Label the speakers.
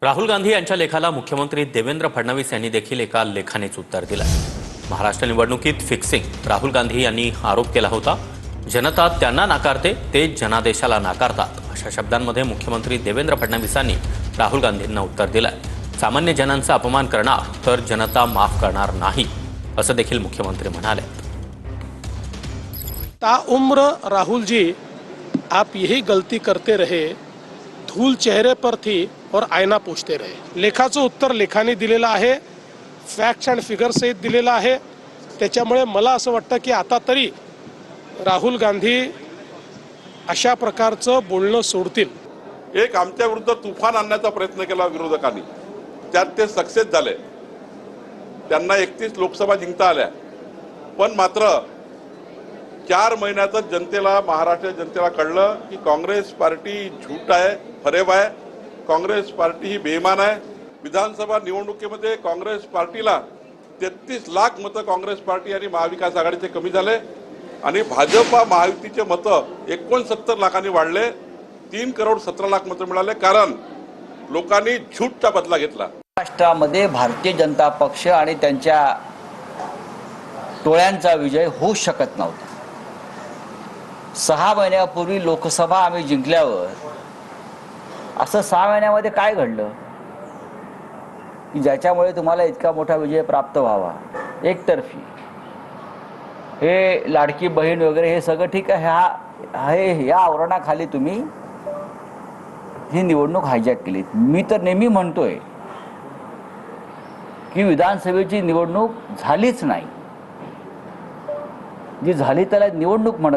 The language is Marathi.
Speaker 1: राहुल गांधी यांच्या लेखाला मुख्यमंत्री देवेंद्र फडणवीस यांनी देखील एका लेखानेच उत्तर दिलं। महाराष्ट्र निवडणुकीत फिक्सिंग राहुल गांधी यांनी आरोप केला होता। जनता त्यांना नाकारते, ते जनादेशाला नाकारतात, अशा शब्दांमध्ये मुख्यमंत्री देवेंद्र फडणवीसांनी राहुल गांधींना उत्तर दिलंय। सामान्य जनांचा अपमान करणार तर जनता माफ करणार नाही, असं देखील मुख्यमंत्री म्हणाले।
Speaker 2: ताउम्र राहुल जी, आप यही गलती करते रहे, धूल चेहरे पर थी और आईना पोछते रहे। लेखाचं उत्तर लेखाने दिलेलं आहे, फॅक्ट्स अँड फिगर सहित दिलेलं आहे। त्याच्यामुळे मला असं वाटतं की आता तरी राहुल गांधी अशा प्रकारचं बोलणं सोडतील।
Speaker 3: एक आमच्या विरुद्ध तुफान आणण्याचा प्रयत्न केला विरोधकांनी, त्यात ते सक्सेस झाले। त्यांना 31 लोकसभा जिंकता आल्या, पण मात्र 4 महिन्यातच जनतेला, महाराष्ट्र जनतेला कळलं की काँग्रेस पार्टी झूठ आहे, फरेब आहे, काँग्रेस पार्टी ही बेईमान आहे। विधानसभा निवडणुकीमध्ये काँग्रेस पार्टीला 33 लाख मतं काँग्रेस पार्टी आणि महाविकास आघाडीचे कमी झाले आणि भाजपा महायुतीचे मतं 69 लाखांनी वाढले। 3 करोड 17 लाख मतं मिळाले, कारण लोकांनी झूठचा बदला घेतला।
Speaker 4: महाराष्ट्रामध्ये भारतीय जनता पक्ष आणि त्यांच्या टोळ्यांचा विजय होऊ शकत नव्हता। 6 महिन्यापूर्वी लोकसभा आम्ही जिंकल्यावर असं 6 महिन्यामध्ये काय घडलं की ज्याच्यामुळे तुम्हाला इतका मोठा विजय प्राप्त व्हावा? एकतर्फी हे लाडकी बहीण वगैरे हे सगळं ठीक आहे, या आवरणाखाली तुम्ही ही निवडणूक हायजॅक केली। मी तर नेहमी म्हणतोय की विधानसभेची निवडणूक झालीच नाही, जी झाली त्याला निवडणूक म्हणत